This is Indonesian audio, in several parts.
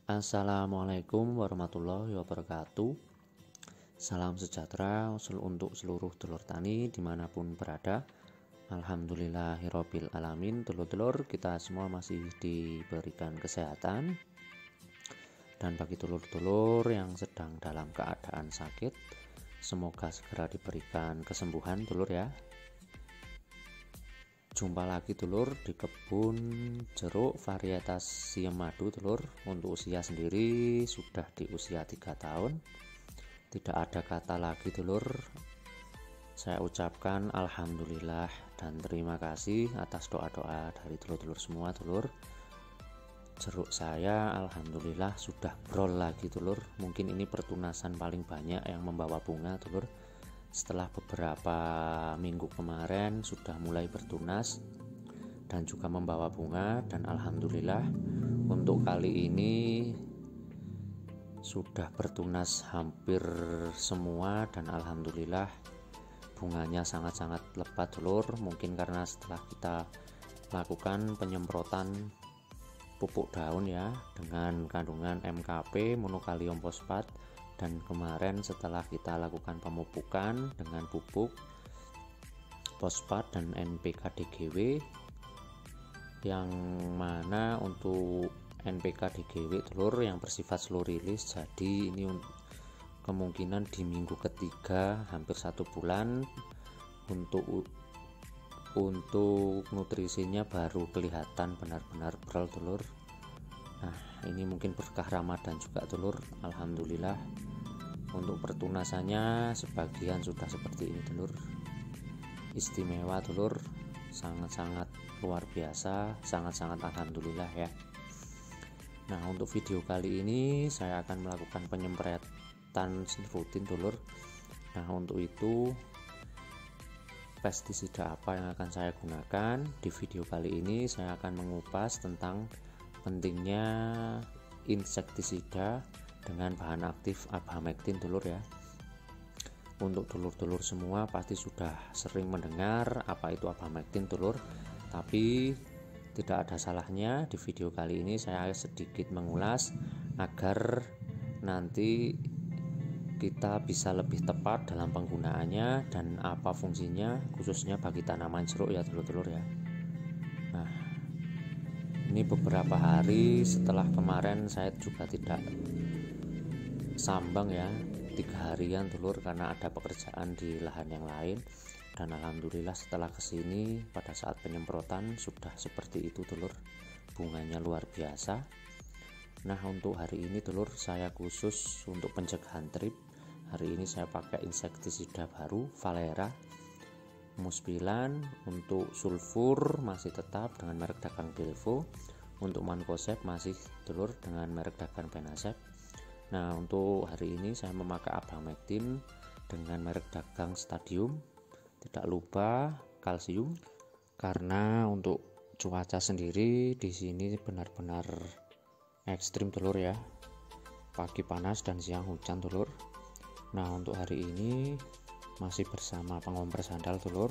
Assalamualaikum warahmatullahi wabarakatuh. Salam sejahtera untuk seluruh dulur tani dimanapun berada. Alhamdulillahirobbil alamin. Dulur-dulur kita semua masih diberikan kesehatan. Dan bagi dulur-dulur yang sedang dalam keadaan sakit, semoga segera diberikan kesembuhan dulur ya. Jumpa lagi dulur di kebun jeruk varietas Siem Madu dulur. Untuk usia sendiri sudah di usia 3 tahun. Tidak ada kata lagi dulur. Saya ucapkan alhamdulillah dan terima kasih atas doa-doa dari dulur-dulur semua dulur. Jeruk saya alhamdulillah sudah brol lagi dulur. Mungkin ini pertunasan paling banyak yang membawa bunga dulur. Setelah beberapa minggu kemarin sudah mulai bertunas dan juga membawa bunga, dan alhamdulillah untuk kali ini sudah bertunas hampir semua, dan alhamdulillah bunganya sangat-sangat lebat dulur. Mungkin karena setelah kita lakukan penyemprotan pupuk daun ya dengan kandungan MKP monokalium fosfat, dan kemarin setelah kita lakukan pemupukan dengan pupuk fosfat dan NPK DGW, yang mana untuk NPK DGW telur yang bersifat slow release, jadi ini kemungkinan di minggu ketiga hampir 1 bulan untuk nutrisinya baru kelihatan benar-benar brol telur. Nah, ini mungkin berkah Ramadan juga telur. Alhamdulillah untuk pertunasannya sebagian sudah seperti ini telur. Istimewa telur, sangat-sangat luar biasa, sangat-sangat alhamdulillah ya. Nah, untuk video kali ini saya akan melakukan penyemprotan rutin telur. Nah, untuk itu pestisida apa yang akan saya gunakan di video kali ini, saya akan mengupas tentang pentingnya insektisida dengan bahan aktif abamectin dulur ya. Untuk dulur-dulur semua pasti sudah sering mendengar apa itu abamectin dulur, tapi tidak ada salahnya di video kali ini saya sedikit mengulas agar nanti kita bisa lebih tepat dalam penggunaannya dan apa fungsinya khususnya bagi tanaman jeruk ya dulur-dulur ya. Nah, ini beberapa hari setelah kemarin saya juga tidak sambang ya, 3 harian telur karena ada pekerjaan di lahan yang lain, dan alhamdulillah setelah kesini pada saat penyemprotan sudah seperti itu telur, bunganya luar biasa. Nah, untuk hari ini telur saya khusus untuk pencegahan trip, hari ini saya pakai insektisida baru Valera Muspilan. Untuk sulfur masih tetap dengan merek dagang Belvo, untuk mancozeb masih telur dengan merek dagang Penasep. Nah, untuk hari ini saya memakai abamectin dengan merek dagang Stadium, tidak lupa kalsium, karena untuk cuaca sendiri di sini benar-benar ekstrim telur ya, pagi panas dan siang hujan telur. Nah, untuk hari ini masih bersama pengompres handal telur.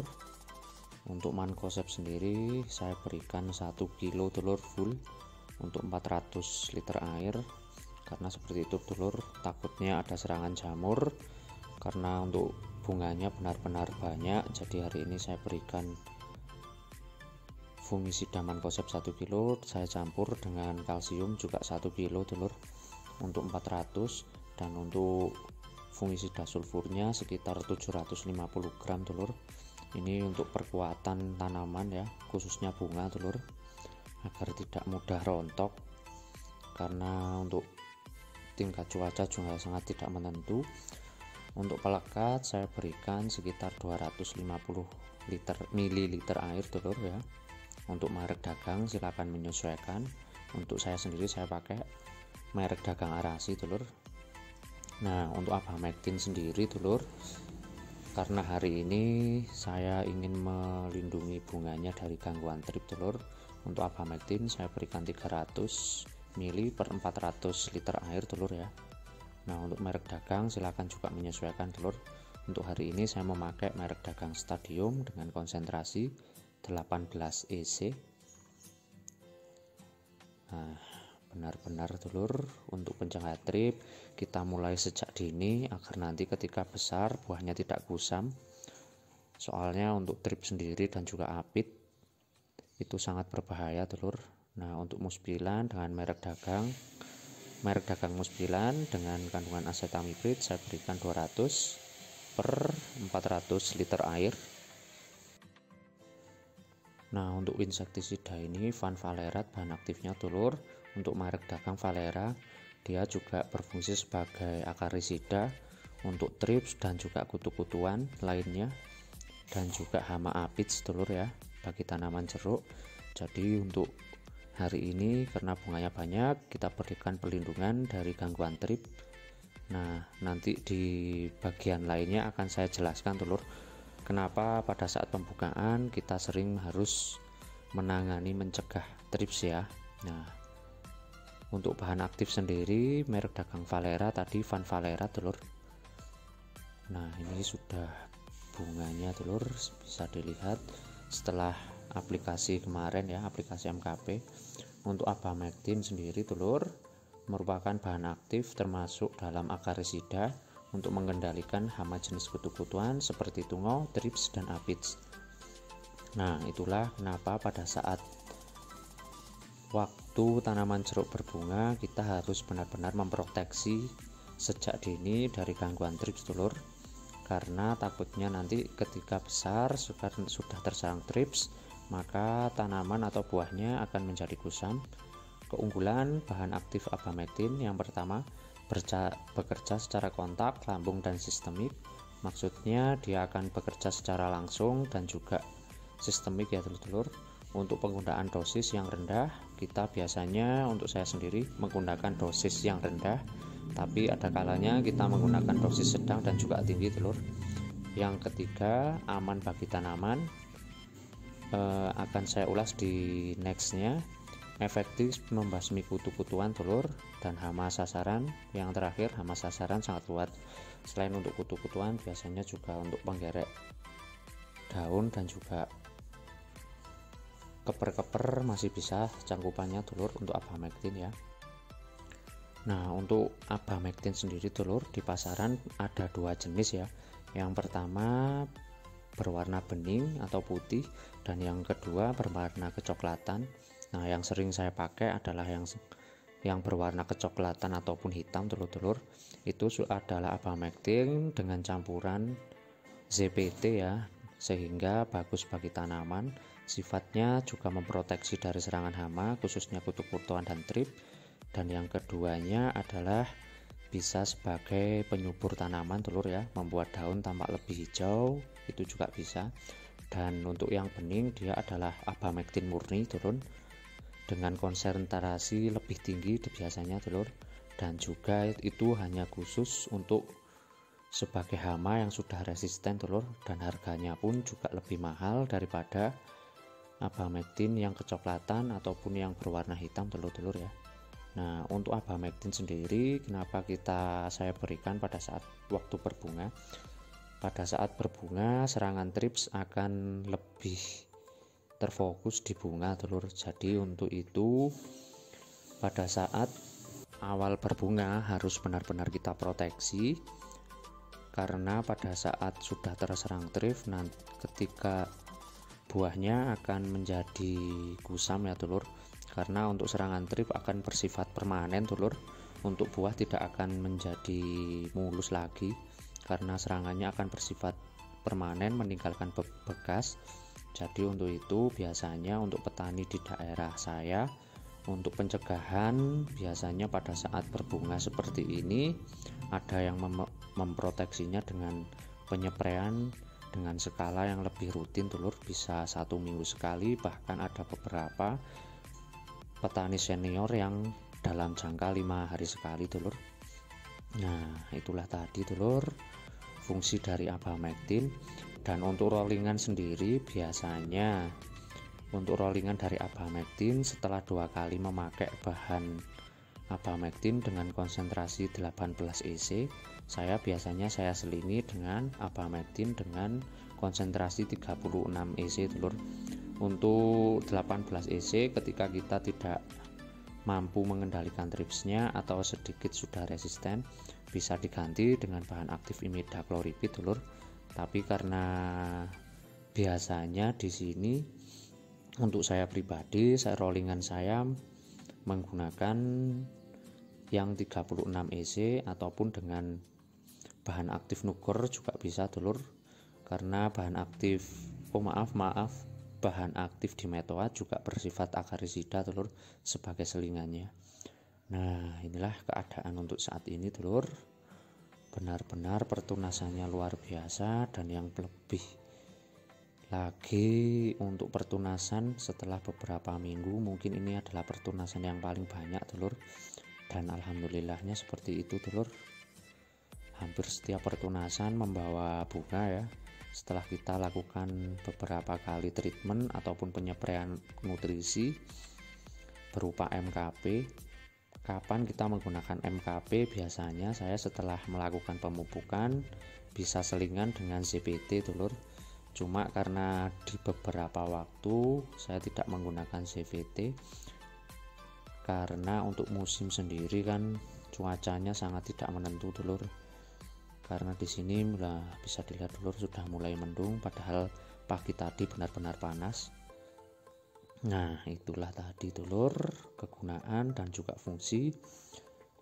Untuk mancozeb sendiri saya berikan 1 kilo telur full untuk 400 liter air, karena seperti itu telur, takutnya ada serangan jamur karena untuk bunganya benar-benar banyak. Jadi hari ini saya berikan fungisida mancozeb 1 kilo saya campur dengan kalsium juga 1 kilo telur untuk 400, dan untuk fungisida sulfurnya sekitar 750 gram telur. Ini untuk perkuatan tanaman ya, khususnya bunga telur, agar tidak mudah rontok karena untuk tingkat cuaca juga sangat tidak menentu. Untuk pelekat saya berikan sekitar 250 ml air telur ya. Untuk merek dagang silakan menyesuaikan. Untuk saya sendiri saya pakai merek dagang Arasi telur. Nah, untuk abamectin sendiri telur, karena hari ini saya ingin melindungi bunganya dari gangguan trip telur, untuk abamectin saya berikan 300 ml per 400 liter air telur ya. Nah, untuk merek dagang silakan juga menyesuaikan telur. Untuk hari ini saya memakai merek dagang Stadium dengan konsentrasi 18 EC. Nah, benar-benar dulur untuk penjaga trip kita mulai sejak dini agar nanti ketika besar buahnya tidak kusam. Soalnya untuk trip sendiri dan juga apit itu sangat berbahaya dulur. Nah, untuk muspilan dengan merek dagang muspilan dengan kandungan asetamiprid saya berikan 200 per 400 liter air. Nah, untuk insektisida ini Van Valerat bahan aktifnya dulur untuk merek dagang Valera, dia juga berfungsi sebagai akarisida untuk trips dan juga kutu-kutuan lainnya dan juga hama apits dulur ya bagi tanaman jeruk. Jadi untuk hari ini karena bunganya banyak kita berikan perlindungan dari gangguan trip. Nah, nanti di bagian lainnya akan saya jelaskan dulur kenapa pada saat pembukaan kita sering harus menangani mencegah trips ya. Nah, untuk bahan aktif sendiri merek dagang Valera tadi Van Valera dulur. Nah, ini sudah bunganya dulur, bisa dilihat setelah aplikasi kemarin ya, aplikasi MKP. Untuk abamectin sendiri dulur merupakan bahan aktif termasuk dalam akarisida untuk mengendalikan hama jenis kutu-kutuan seperti tungau, trips, dan aphids. Nah, itulah kenapa pada saat waktu tanaman jeruk berbunga kita harus benar-benar memproteksi sejak dini dari gangguan trips dulur, karena takutnya nanti ketika besar sudah terserang trips maka tanaman atau buahnya akan menjadi kusam. Keunggulan bahan aktif abamectin yang pertama bekerja secara kontak, lambung, dan sistemik. Maksudnya dia akan bekerja secara langsung dan juga sistemik ya dulur-dulur. Untuk penggunaan dosis yang rendah, kita biasanya untuk saya sendiri menggunakan dosis yang rendah, tapi ada kalanya kita menggunakan dosis sedang dan juga tinggi dulur. Yang ketiga, aman bagi tanaman, akan saya ulas di nextnya. Efektif membasmi kutu-kutuan dulur dan hama sasaran. Yang terakhir, hama sasaran sangat kuat. Selain untuk kutu-kutuan biasanya juga untuk penggerek daun dan juga keper-keper masih bisa cangkupannya dulur untuk abamectin ya. Nah, untuk abamectin sendiri dulur di pasaran ada dua jenis ya. Yang pertama berwarna bening atau putih dan yang kedua berwarna kecoklatan. Nah, yang sering saya pakai adalah yang berwarna kecoklatan ataupun hitam dulur-dulur. Itu adalah abamectin dengan campuran ZPT ya, sehingga bagus bagi tanaman. Sifatnya juga memproteksi dari serangan hama khususnya kutu-kutuan dan trip. Dan yang keduanya adalah bisa sebagai penyubur tanaman dulur ya, membuat daun tampak lebih hijau, itu juga bisa. Dan untuk yang bening dia adalah abamectin murni turun dengan konsentrasi lebih tinggi biasanya dulur, dan juga itu hanya khusus untuk sebagai hama yang sudah resisten dulur, dan harganya pun juga lebih mahal daripada abamectin yang kecoklatan ataupun yang berwarna hitam dulur-dulur ya. Nah, untuk abamectin sendiri kenapa saya berikan pada saat waktu berbunga? Pada saat berbunga serangan trips akan lebih terfokus di bunga dulur. Jadi untuk itu pada saat awal berbunga harus benar-benar kita proteksi, karena pada saat sudah terserang trips nanti ketika buahnya akan menjadi kusam ya dulur, karena untuk serangan trip akan bersifat permanen dulur. Untuk buah tidak akan menjadi mulus lagi karena serangannya akan bersifat permanen meninggalkan bekas. Jadi untuk itu biasanya untuk petani di daerah saya untuk pencegahan biasanya pada saat berbunga seperti ini ada yang memproteksinya dengan penyepraian dengan skala yang lebih rutin dulur, bisa 1 minggu sekali, bahkan ada beberapa petani senior yang dalam jangka 5 hari sekali dulur. Nah, itulah tadi dulur fungsi dari abamectin. Dan untuk rollingan sendiri biasanya untuk rollingan dari abamectin setelah 2 kali memakai bahan abamectin dengan konsentrasi 18 EC, saya biasanya selingi dengan abamectin dengan konsentrasi 36 EC dulur. Untuk 18 EC ketika kita tidak mampu mengendalikan tripsnya atau sedikit sudah resisten, bisa diganti dengan bahan aktif imidacloripid dulur. Tapi karena biasanya di sini untuk saya pribadi, rollingan saya menggunakan yang 36 EC ataupun dengan bahan aktif Nugor juga bisa dulur, karena bahan aktif bahan aktif Dimetoa juga bersifat akarisida dulur sebagai selingannya. Nah, inilah keadaan untuk saat ini dulur. Benar-benar pertunasannya luar biasa, dan yang lebih lagi untuk pertunasan setelah beberapa minggu, mungkin ini adalah pertunasan yang paling banyak dulur, dan alhamdulillahnya seperti itu dulur. Hampir setiap pertunasan membawa bunga ya, setelah kita lakukan beberapa kali treatment ataupun penyepraian nutrisi berupa MKP. Kapan kita menggunakan MKP? Biasanya saya setelah melakukan pemupukan bisa selingan dengan CVT dulur. Cuma karena di beberapa waktu saya tidak menggunakan CVT karena untuk musim sendiri kan cuacanya sangat tidak menentu dulur. Karena di sini bisa dilihat dulur sudah mulai mendung, padahal pagi tadi benar-benar panas. Nah, itulah tadi dulur kegunaan dan juga fungsi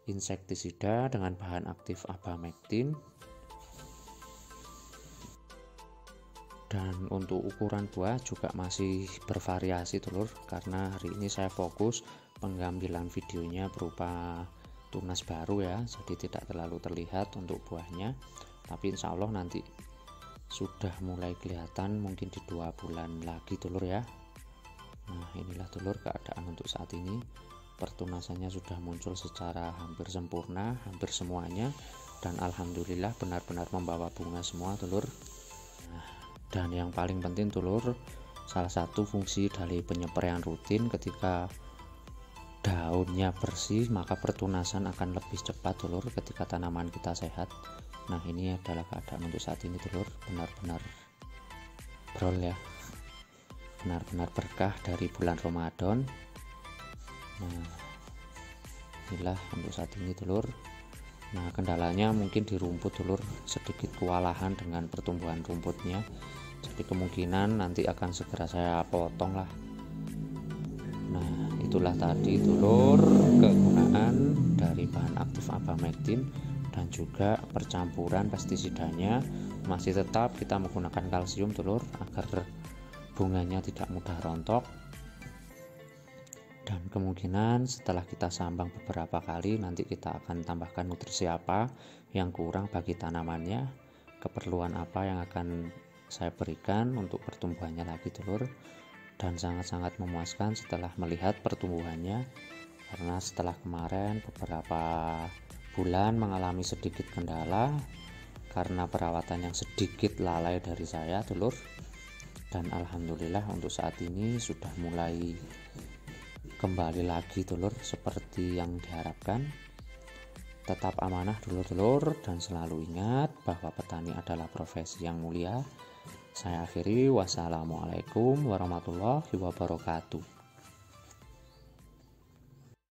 insektisida dengan bahan aktif abamectin. Dan untuk ukuran buah juga masih bervariasi dulur, karena hari ini saya fokus pengambilan videonya berupa tunas baru ya, jadi tidak terlalu terlihat untuk buahnya, tapi insya Allah nanti sudah mulai kelihatan mungkin di 2 bulan lagi dulur ya. Nah, inilah dulur keadaan untuk saat ini. Pertunasannya sudah muncul secara hampir sempurna, hampir semuanya, dan alhamdulillah benar-benar membawa bunga semua dulur. Nah, dan yang paling penting dulur, salah satu fungsi dari penyepraian rutin, ketika daunnya bersih maka pertunasan akan lebih cepat dulur ketika tanaman kita sehat. Nah, ini adalah keadaan untuk saat ini dulur, benar-benar brol ya, benar-benar berkah dari bulan Ramadan. Nah, inilah untuk saat ini dulur. Nah, kendalanya mungkin di rumput dulur, sedikit kewalahan dengan pertumbuhan rumputnya, jadi kemungkinan nanti akan segera saya potong lah. Nah, itulah tadi dulur kegunaan dari bahan aktif abamectin dan juga percampuran pestisidanya. Masih tetap kita menggunakan kalsium dulur agar bunganya tidak mudah rontok, dan kemungkinan setelah kita sambang beberapa kali nanti kita akan tambahkan nutrisi apa yang kurang bagi tanamannya, keperluan apa yang akan saya berikan untuk pertumbuhannya lagi dulur. Dan sangat-sangat memuaskan setelah melihat pertumbuhannya, karena setelah kemarin beberapa bulan mengalami sedikit kendala karena perawatan yang sedikit lalai dari saya dulur, dan alhamdulillah untuk saat ini sudah mulai kembali lagi dulur seperti yang diharapkan. Tetap amanah dulur-dulur, dan selalu ingat bahwa petani adalah profesi yang mulia. Saya akhiri, wassalamualaikum warahmatullahi wabarakatuh.